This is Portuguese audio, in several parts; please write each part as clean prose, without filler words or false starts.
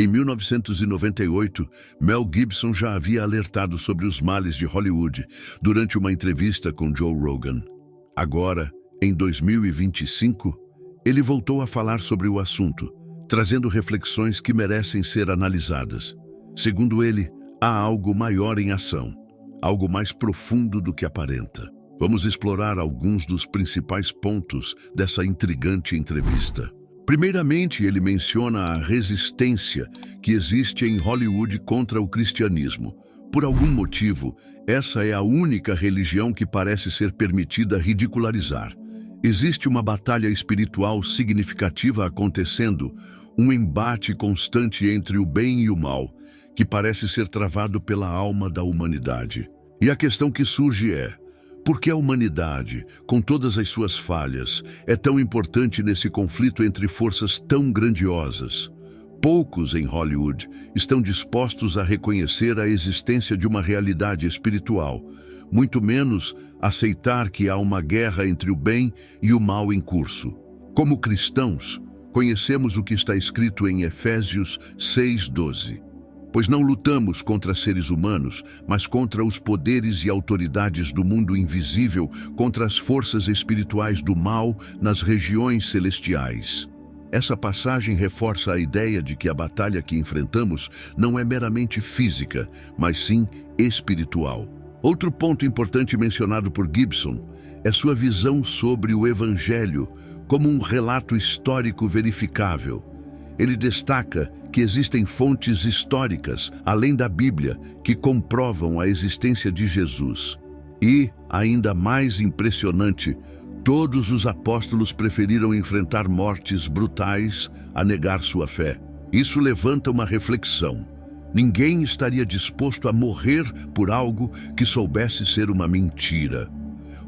Em 1998, Mel Gibson já havia alertado sobre os males de Hollywood durante uma entrevista com Joe Rogan. Agora, em 2025, ele voltou a falar sobre o assunto, trazendo reflexões que merecem ser analisadas. Segundo ele, há algo maior em ação, algo mais profundo do que aparenta. Vamos explorar alguns dos principais pontos dessa intrigante entrevista. Primeiramente, ele menciona a resistência que existe em Hollywood contra o cristianismo. Por algum motivo, essa é a única religião que parece ser permitida ridicularizar. Existe uma batalha espiritual significativa acontecendo, um embate constante entre o bem e o mal, que parece ser travado pela alma da humanidade. E a questão que surge é: por que a humanidade, com todas as suas falhas, é tão importante nesse conflito entre forças tão grandiosas? Poucos em Hollywood estão dispostos a reconhecer a existência de uma realidade espiritual, muito menos aceitar que há uma guerra entre o bem e o mal em curso. Como cristãos, conhecemos o que está escrito em Efésios 6:12. Pois não lutamos contra seres humanos, mas contra os poderes e autoridades do mundo invisível, contra as forças espirituais do mal nas regiões celestiais. Essa passagem reforça a ideia de que a batalha que enfrentamos não é meramente física, mas sim espiritual. Outro ponto importante mencionado por Gibson é sua visão sobre o Evangelho como um relato histórico verificável. Ele destaca que existem fontes históricas, além da Bíblia, que comprovam a existência de Jesus. E, ainda mais impressionante, todos os apóstolos preferiram enfrentar mortes brutais a negar sua fé. Isso levanta uma reflexão. Ninguém estaria disposto a morrer por algo que soubesse ser uma mentira.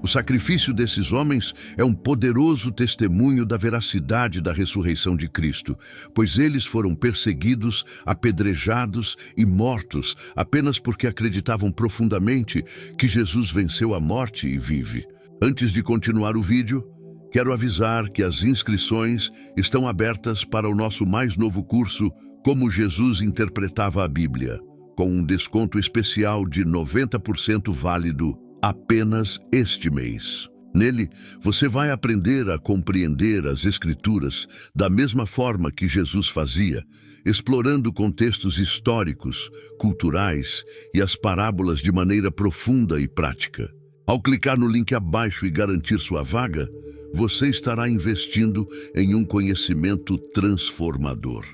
O sacrifício desses homens é um poderoso testemunho da veracidade da ressurreição de Cristo, pois eles foram perseguidos, apedrejados e mortos apenas porque acreditavam profundamente que Jesus venceu a morte e vive. Antes de continuar o vídeo, quero avisar que as inscrições estão abertas para o nosso mais novo curso Como Jesus Interpretava a Bíblia, com um desconto especial de 90% válido apenas este mês. Nele, você vai aprender a compreender as Escrituras da mesma forma que Jesus fazia, explorando contextos históricos, culturais e as parábolas de maneira profunda e prática. Ao clicar no link abaixo e garantir sua vaga, você estará investindo em um conhecimento transformador.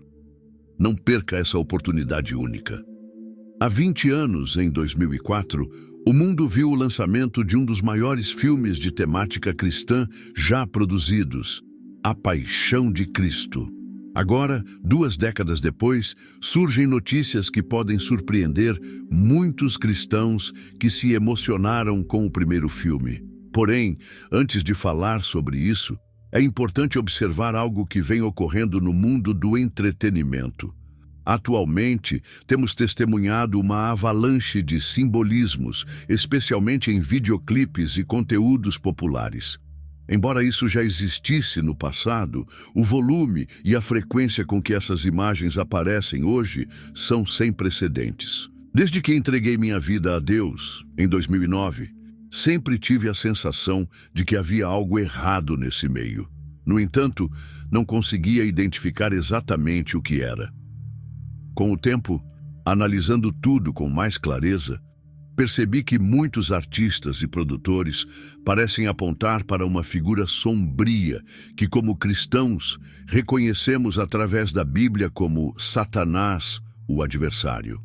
Não perca essa oportunidade única. Há 20 anos, em 2004, o mundo viu o lançamento de um dos maiores filmes de temática cristã já produzidos, A Paixão de Cristo. Agora, 2 décadas depois, surgem notícias que podem surpreender muitos cristãos que se emocionaram com o primeiro filme. Porém, antes de falar sobre isso, é importante observar algo que vem ocorrendo no mundo do entretenimento. Atualmente, temos testemunhado uma avalanche de simbolismos, especialmente em videoclipes e conteúdos populares. Embora isso já existisse no passado, o volume e a frequência com que essas imagens aparecem hoje são sem precedentes. Desde que entreguei minha vida a Deus, em 2009, sempre tive a sensação de que havia algo errado nesse meio. No entanto, não conseguia identificar exatamente o que era. Com o tempo, analisando tudo com mais clareza, percebi que muitos artistas e produtores parecem apontar para uma figura sombria que, como cristãos, reconhecemos através da Bíblia como Satanás, o adversário.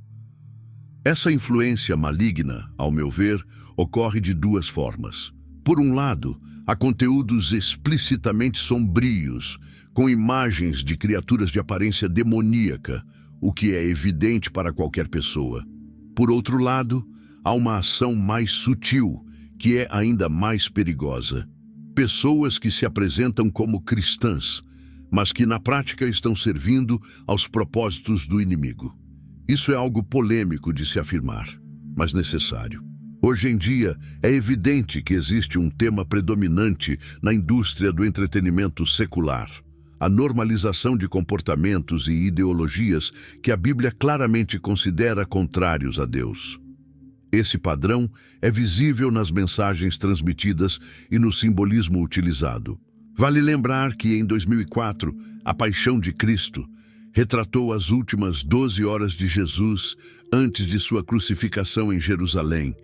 Essa influência maligna, ao meu ver, ocorre de 2 formas. Por um lado, há conteúdos explicitamente sombrios, com imagens de criaturas de aparência demoníaca, o que é evidente para qualquer pessoa. Por outro lado, há uma ação mais sutil, que é ainda mais perigosa. Pessoas que se apresentam como cristãs, mas que na prática estão servindo aos propósitos do inimigo. Isso é algo polêmico de se afirmar, mas necessário. Hoje em dia, é evidente que existe um tema predominante na indústria do entretenimento secular: a normalização de comportamentos e ideologias que a Bíblia claramente considera contrários a Deus. Esse padrão é visível nas mensagens transmitidas e no simbolismo utilizado. Vale lembrar que, em 2004, A Paixão de Cristo retratou as últimas 12 horas de Jesus antes de sua crucificação em Jerusalém,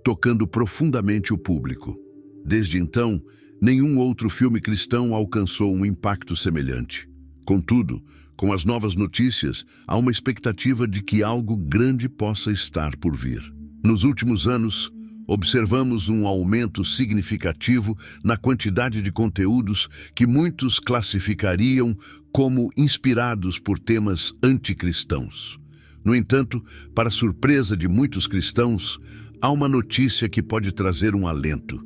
tocando profundamente o público. Desde então, nenhum outro filme cristão alcançou um impacto semelhante. Contudo, com as novas notícias, há uma expectativa de que algo grande possa estar por vir. Nos últimos anos, observamos um aumento significativo na quantidade de conteúdos que muitos classificariam como inspirados por temas anticristãos. No entanto, para surpresa de muitos cristãos, há uma notícia que pode trazer um alento.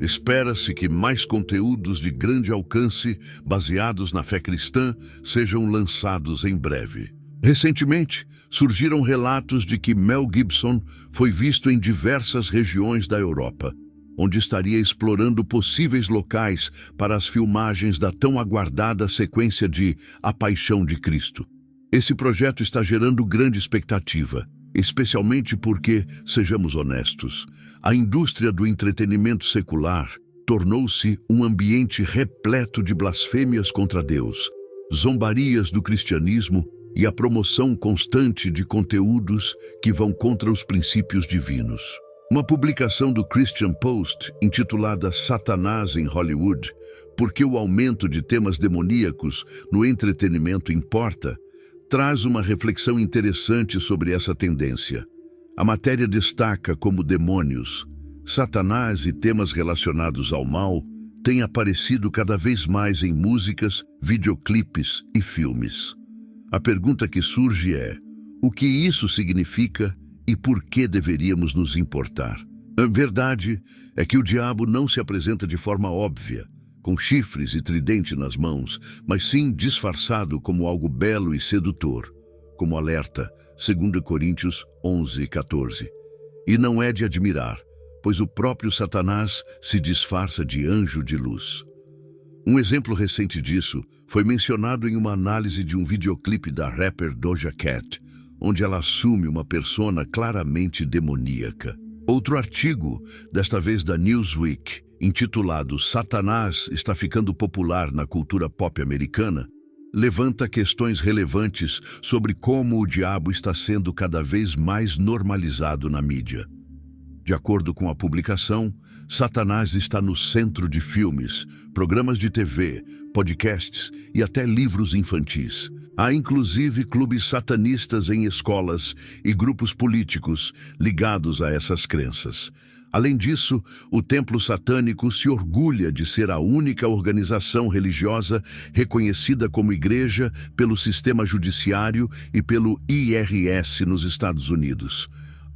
Espera-se que mais conteúdos de grande alcance, baseados na fé cristã, sejam lançados em breve. Recentemente, surgiram relatos de que Mel Gibson foi visto em diversas regiões da Europa, onde estaria explorando possíveis locais para as filmagens da tão aguardada sequência de A Paixão de Cristo. Esse projeto está gerando grande expectativa, especialmente porque, sejamos honestos, a indústria do entretenimento secular tornou-se um ambiente repleto de blasfêmias contra Deus, zombarias do cristianismo e a promoção constante de conteúdos que vão contra os princípios divinos. Uma publicação do Christian Post, intitulada Satanás em Hollywood, por que o aumento de temas demoníacos no entretenimento importa, traz uma reflexão interessante sobre essa tendência. A matéria destaca como demônios, Satanás e temas relacionados ao mal têm aparecido cada vez mais em músicas, videoclipes e filmes. A pergunta que surge é: o que isso significa e por que deveríamos nos importar? A verdade é que o diabo não se apresenta de forma óbvia, com chifres e tridente nas mãos, mas sim disfarçado como algo belo e sedutor, como alerta 2 Coríntios 11:14. E não é de admirar, pois o próprio Satanás se disfarça de anjo de luz. Um exemplo recente disso foi mencionado em uma análise de um videoclipe da rapper Doja Cat, onde ela assume uma persona claramente demoníaca. Outro artigo, desta vez da Newsweek, intitulado Satanás está ficando popular na cultura pop americana, levanta questões relevantes sobre como o diabo está sendo cada vez mais normalizado na mídia. De acordo com a publicação, Satanás está no centro de filmes, programas de TV, podcasts e até livros infantis. Há inclusive clubes satanistas em escolas e grupos políticos ligados a essas crenças. Além disso, o templo satânico se orgulha de ser a única organização religiosa reconhecida como igreja pelo sistema judiciário e pelo IRS nos Estados Unidos.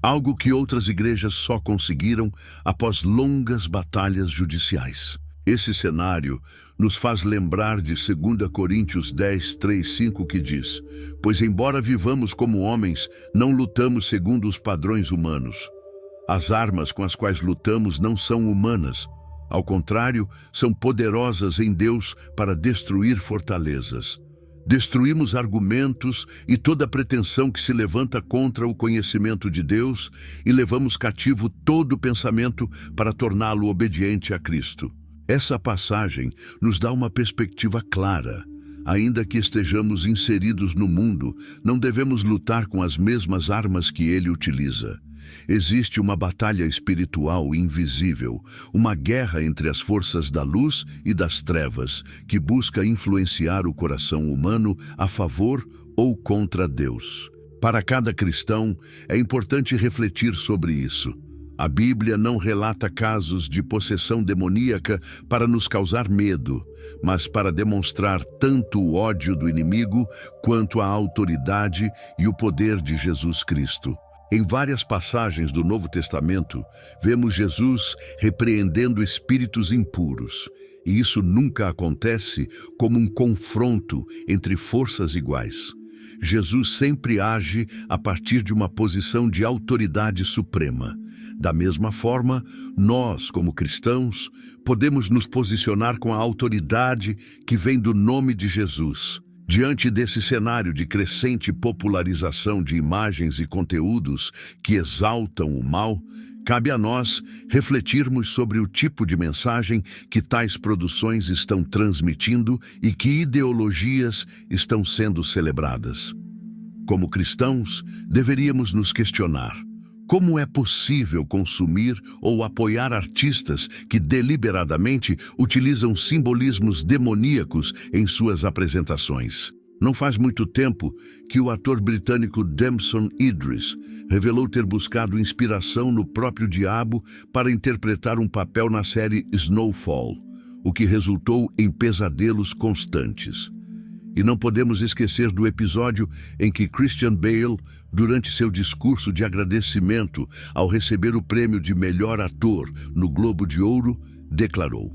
Algo que outras igrejas só conseguiram após longas batalhas judiciais. Esse cenário nos faz lembrar de 2 Coríntios 10:3-5, que diz: pois embora vivamos como homens, não lutamos segundo os padrões humanos. As armas com as quais lutamos não são humanas. Ao contrário, são poderosas em Deus para destruir fortalezas. Destruímos argumentos e toda pretensão que se levanta contra o conhecimento de Deus e levamos cativo todo pensamento para torná-lo obediente a Cristo. Essa passagem nos dá uma perspectiva clara. Ainda que estejamos inseridos no mundo, não devemos lutar com as mesmas armas que ele utiliza. Existe uma batalha espiritual invisível, uma guerra entre as forças da luz e das trevas, que busca influenciar o coração humano a favor ou contra Deus. Para cada cristão, é importante refletir sobre isso. A Bíblia não relata casos de possessão demoníaca para nos causar medo, mas para demonstrar tanto o ódio do inimigo quanto a autoridade e o poder de Jesus Cristo. Em várias passagens do Novo Testamento, vemos Jesus repreendendo espíritos impuros, e isso nunca acontece como um confronto entre forças iguais. Jesus sempre age a partir de uma posição de autoridade suprema. Da mesma forma, nós, como cristãos, podemos nos posicionar com a autoridade que vem do nome de Jesus. Diante desse cenário de crescente popularização de imagens e conteúdos que exaltam o mal, cabe a nós refletirmos sobre o tipo de mensagem que tais produções estão transmitindo e que ideologias estão sendo celebradas. Como cristãos, deveríamos nos questionar: como é possível consumir ou apoiar artistas que deliberadamente utilizam simbolismos demoníacos em suas apresentações? Não faz muito tempo que o ator britânico Damson Idris revelou ter buscado inspiração no próprio diabo para interpretar um papel na série Snowfall, o que resultou em pesadelos constantes. E não podemos esquecer do episódio em que Christian Bale, durante seu discurso de agradecimento ao receber o prêmio de melhor ator no Globo de Ouro, declarou: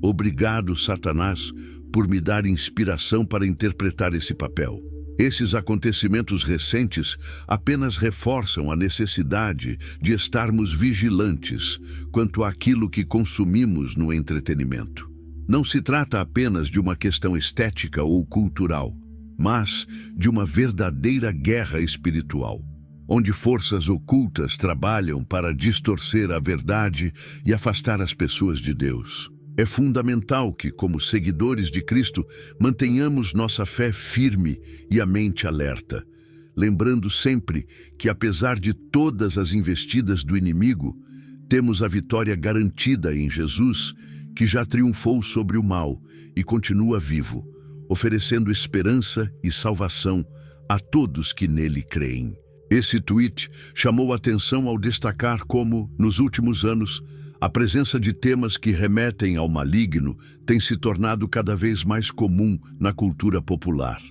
"Obrigado, Satanás, por me dar inspiração para interpretar esse papel." Esses acontecimentos recentes apenas reforçam a necessidade de estarmos vigilantes quanto àquilo que consumimos no entretenimento. Não se trata apenas de uma questão estética ou cultural, mas de uma verdadeira guerra espiritual, onde forças ocultas trabalham para distorcer a verdade e afastar as pessoas de Deus. É fundamental que, como seguidores de Cristo, mantenhamos nossa fé firme e a mente alerta, lembrando sempre que, apesar de todas as investidas do inimigo, temos a vitória garantida em Jesus, que já triunfou sobre o mal e continua vivo, oferecendo esperança e salvação a todos que nele creem. Esse tweet chamou a atenção ao destacar como, nos últimos anos, a presença de temas que remetem ao maligno tem se tornado cada vez mais comum na cultura popular.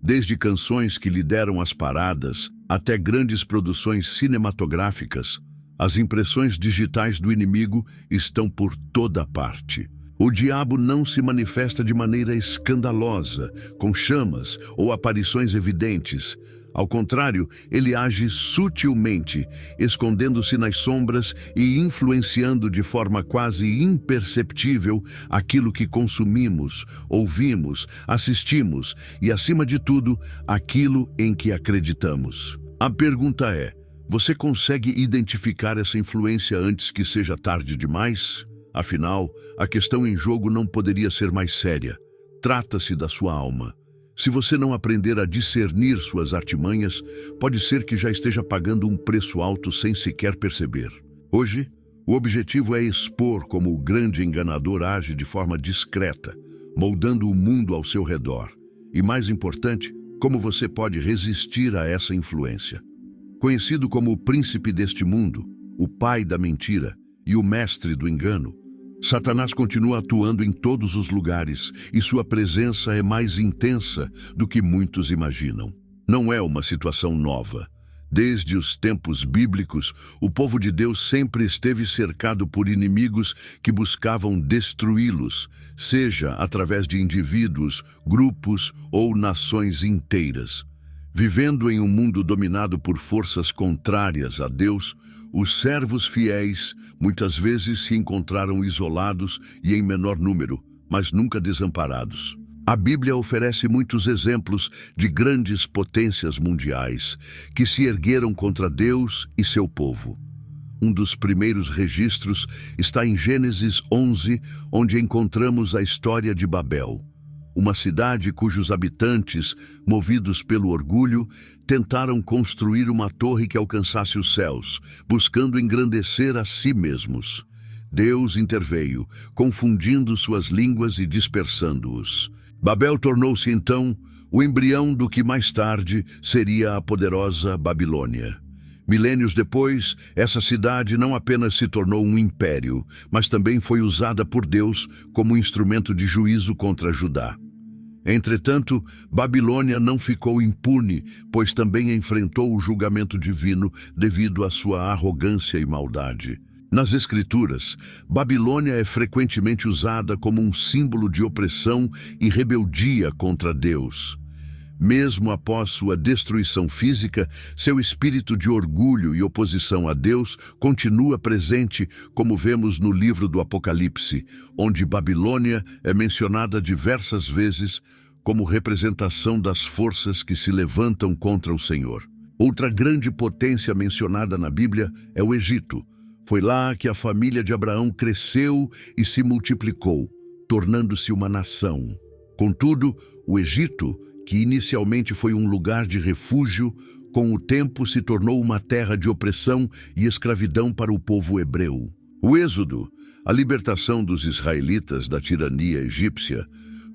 Desde canções que lideram as paradas até grandes produções cinematográficas, as impressões digitais do inimigo estão por toda parte. O diabo não se manifesta de maneira escandalosa, com chamas ou aparições evidentes. Ao contrário, ele age sutilmente, escondendo-se nas sombras e influenciando de forma quase imperceptível aquilo que consumimos, ouvimos, assistimos e, acima de tudo, aquilo em que acreditamos. A pergunta é: você consegue identificar essa influência antes que seja tarde demais? Afinal, a questão em jogo não poderia ser mais séria. Trata-se da sua alma. Se você não aprender a discernir suas artimanhas, pode ser que já esteja pagando um preço alto sem sequer perceber. Hoje, o objetivo é expor como o grande enganador age de forma discreta, moldando o mundo ao seu redor. E mais importante, como você pode resistir a essa influência. Conhecido como o príncipe deste mundo, o pai da mentira e o mestre do engano, Satanás continua atuando em todos os lugares e sua presença é mais intensa do que muitos imaginam. Não é uma situação nova. Desde os tempos bíblicos, o povo de Deus sempre esteve cercado por inimigos que buscavam destruí-los, seja através de indivíduos, grupos ou nações inteiras. Vivendo em um mundo dominado por forças contrárias a Deus, os servos fiéis muitas vezes se encontraram isolados e em menor número, mas nunca desamparados. A Bíblia oferece muitos exemplos de grandes potências mundiais que se ergueram contra Deus e seu povo. Um dos primeiros registros está em Gênesis 11, onde encontramos a história de Babel. Uma cidade cujos habitantes, movidos pelo orgulho, tentaram construir uma torre que alcançasse os céus, buscando engrandecer a si mesmos. Deus interveio, confundindo suas línguas e dispersando-os. Babel tornou-se então o embrião do que mais tarde seria a poderosa Babilônia. Milênios depois, essa cidade não apenas se tornou um império, mas também foi usada por Deus como instrumento de juízo contra Judá. Entretanto, Babilônia não ficou impune, pois também enfrentou o julgamento divino devido à sua arrogância e maldade. Nas Escrituras, Babilônia é frequentemente usada como um símbolo de opressão e rebeldia contra Deus. Mesmo após sua destruição física, seu espírito de orgulho e oposição a Deus continua presente, como vemos no livro do Apocalipse, onde Babilônia é mencionada diversas vezes como representação das forças que se levantam contra o Senhor. Outra grande potência mencionada na Bíblia é o Egito. Foi lá que a família de Abraão cresceu e se multiplicou, tornando-se uma nação. Contudo, o Egito, que inicialmente foi um lugar de refúgio, com o tempo se tornou uma terra de opressão e escravidão para o povo hebreu. O Êxodo, a libertação dos israelitas da tirania egípcia,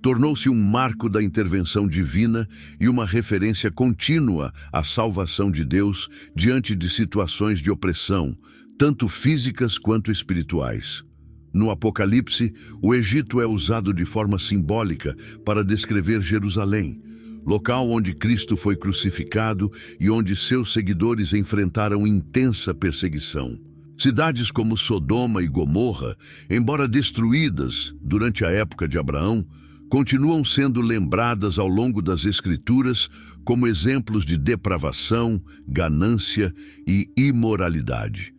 tornou-se um marco da intervenção divina e uma referência contínua à salvação de Deus diante de situações de opressão, tanto físicas quanto espirituais. No Apocalipse, o Egito é usado de forma simbólica para descrever Jerusalém, local onde Cristo foi crucificado e onde seus seguidores enfrentaram intensa perseguição. Cidades como Sodoma e Gomorra, embora destruídas durante a época de Abraão, continuam sendo lembradas ao longo das Escrituras como exemplos de depravação, ganância e imoralidade.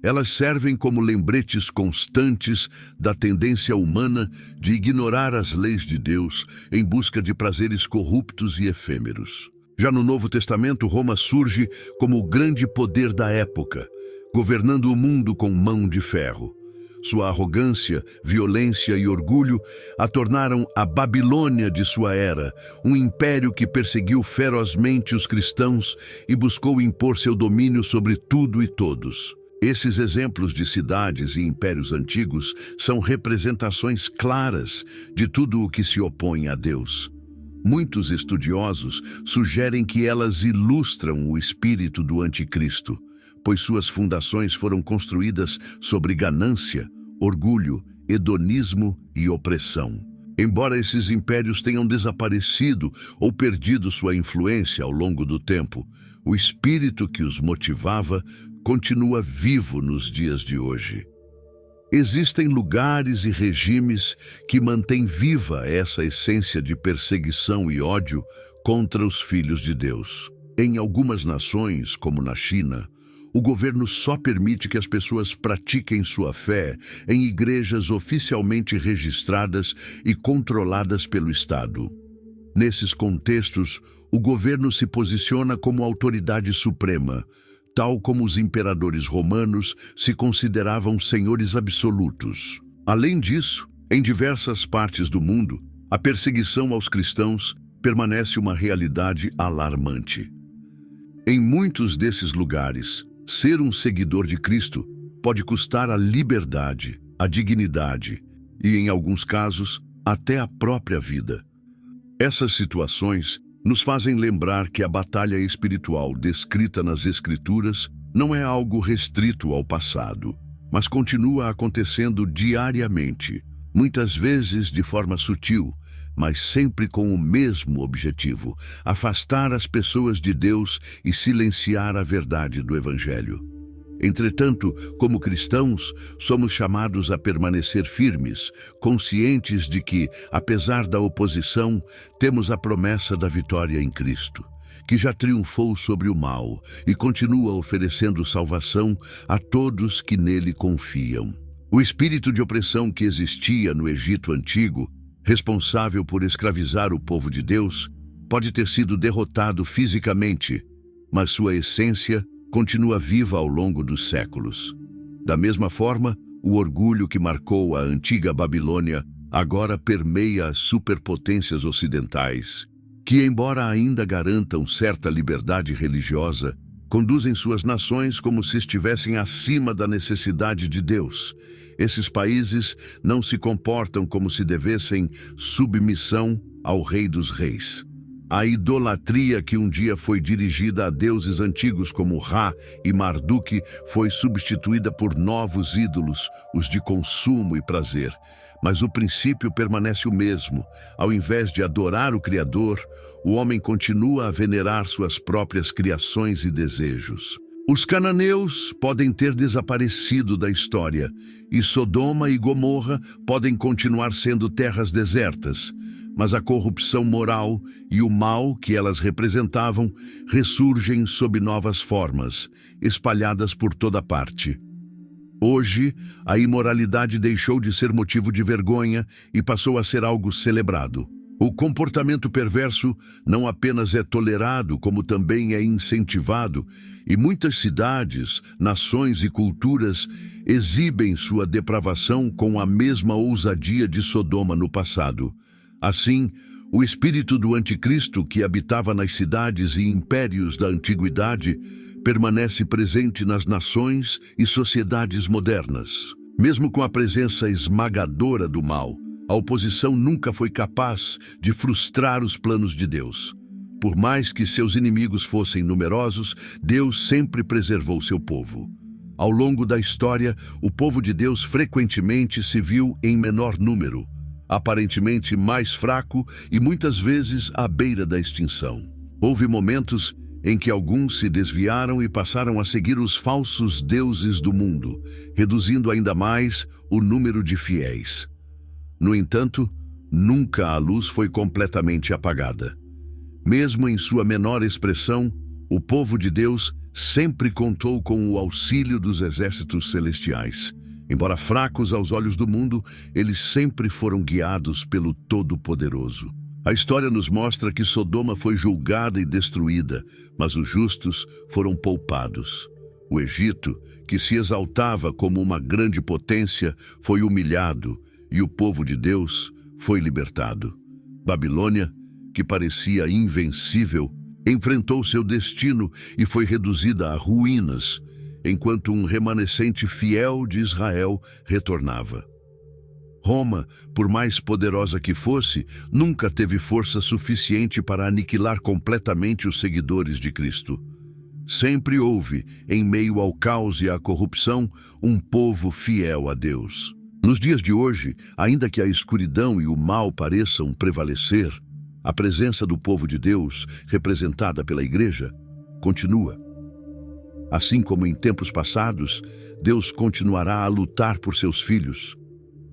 Elas servem como lembretes constantes da tendência humana de ignorar as leis de Deus em busca de prazeres corruptos e efêmeros. Já no Novo Testamento, Roma surge como o grande poder da época, governando o mundo com mão de ferro. Sua arrogância, violência e orgulho a tornaram a Babilônia de sua era, um império que perseguiu ferozmente os cristãos e buscou impor seu domínio sobre tudo e todos. Esses exemplos de cidades e impérios antigos são representações claras de tudo o que se opõe a Deus. Muitos estudiosos sugerem que elas ilustram o espírito do anticristo, pois suas fundações foram construídas sobre ganância, orgulho, hedonismo e opressão. Embora esses impérios tenham desaparecido ou perdido sua influência ao longo do tempo, o espírito que os motivava continua vivo nos dias de hoje. Existem lugares e regimes que mantêm viva essa essência de perseguição e ódio contra os filhos de Deus. Em algumas nações, como na China, o governo só permite que as pessoas pratiquem sua fé em igrejas oficialmente registradas e controladas pelo Estado. Nesses contextos, o governo se posiciona como autoridade suprema, tal como os imperadores romanos se consideravam senhores absolutos. Além disso, em diversas partes do mundo, a perseguição aos cristãos permanece uma realidade alarmante. Em muitos desses lugares, ser um seguidor de Cristo pode custar a liberdade, a dignidade e, em alguns casos, até a própria vida. Essas situações nos fazem lembrar que a batalha espiritual descrita nas Escrituras não é algo restrito ao passado, mas continua acontecendo diariamente, muitas vezes de forma sutil, mas sempre com o mesmo objetivo: afastar as pessoas de Deus e silenciar a verdade do Evangelho. Entretanto, como cristãos, somos chamados a permanecer firmes, conscientes de que, apesar da oposição, temos a promessa da vitória em Cristo, que já triunfou sobre o mal e continua oferecendo salvação a todos que nele confiam. O espírito de opressão que existia no Egito Antigo, responsável por escravizar o povo de Deus, pode ter sido derrotado fisicamente, mas sua essência continua viva ao longo dos séculos. Da mesma forma, o orgulho que marcou a antiga Babilônia agora permeia as superpotências ocidentais, que, embora ainda garantam certa liberdade religiosa, conduzem suas nações como se estivessem acima da necessidade de Deus. Esses países não se comportam como se devessem submissão ao Rei dos Reis. A idolatria que um dia foi dirigida a deuses antigos como Ra e Marduk foi substituída por novos ídolos, os de consumo e prazer. Mas o princípio permanece o mesmo. Ao invés de adorar o Criador, o homem continua a venerar suas próprias criações e desejos. Os cananeus podem ter desaparecido da história, e Sodoma e Gomorra podem continuar sendo terras desertas, mas a corrupção moral e o mal que elas representavam ressurgem sob novas formas, espalhadas por toda parte. Hoje, a imoralidade deixou de ser motivo de vergonha e passou a ser algo celebrado. O comportamento perverso não apenas é tolerado, como também é incentivado, e muitas cidades, nações e culturas exibem sua depravação com a mesma ousadia de Sodoma no passado. Assim, o espírito do anticristo que habitava nas cidades e impérios da antiguidade permanece presente nas nações e sociedades modernas. Mesmo com a presença esmagadora do mal, a oposição nunca foi capaz de frustrar os planos de Deus. Por mais que seus inimigos fossem numerosos, Deus sempre preservou seu povo. Ao longo da história, o povo de Deus frequentemente se viu em menor número, aparentemente mais fraco e muitas vezes à beira da extinção. Houve momentos em que alguns se desviaram e passaram a seguir os falsos deuses do mundo, reduzindo ainda mais o número de fiéis. No entanto, nunca a luz foi completamente apagada. Mesmo em sua menor expressão, o povo de Deus sempre contou com o auxílio dos exércitos celestiais. Embora fracos aos olhos do mundo, eles sempre foram guiados pelo Todo-Poderoso. A história nos mostra que Sodoma foi julgada e destruída, mas os justos foram poupados. O Egito, que se exaltava como uma grande potência, foi humilhado, e o povo de Deus foi libertado. Babilônia, que parecia invencível, enfrentou seu destino e foi reduzida a ruínas, enquanto um remanescente fiel de Israel retornava. Roma, por mais poderosa que fosse, nunca teve força suficiente para aniquilar completamente os seguidores de Cristo. Sempre houve, em meio ao caos e à corrupção, um povo fiel a Deus. Nos dias de hoje, ainda que a escuridão e o mal pareçam prevalecer, a presença do povo de Deus, representada pela Igreja, continua. Assim como em tempos passados, Deus continuará a lutar por seus filhos.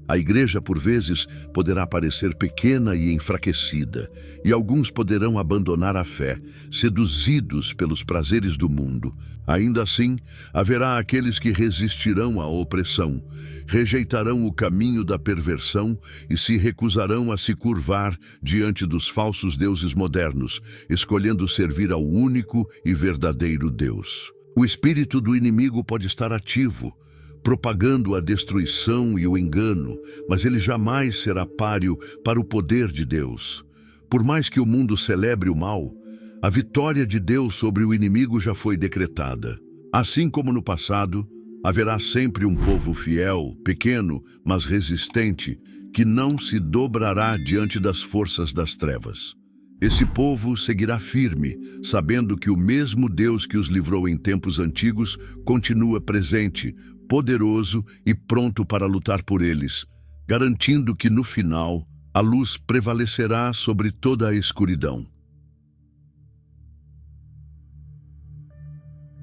A Igreja, por vezes, poderá parecer pequena e enfraquecida, e alguns poderão abandonar a fé, seduzidos pelos prazeres do mundo. Ainda assim, haverá aqueles que resistirão à opressão, rejeitarão o caminho da perversão e se recusarão a se curvar diante dos falsos deuses modernos, escolhendo servir ao único e verdadeiro Deus. O espírito do inimigo pode estar ativo, propagando a destruição e o engano, mas ele jamais será páreo para o poder de Deus. Por mais que o mundo celebre o mal, a vitória de Deus sobre o inimigo já foi decretada. Assim como no passado, haverá sempre um povo fiel, pequeno, mas resistente, que não se dobrará diante das forças das trevas. Esse povo seguirá firme, sabendo que o mesmo Deus que os livrou em tempos antigos continua presente, poderoso e pronto para lutar por eles, garantindo que no final a luz prevalecerá sobre toda a escuridão.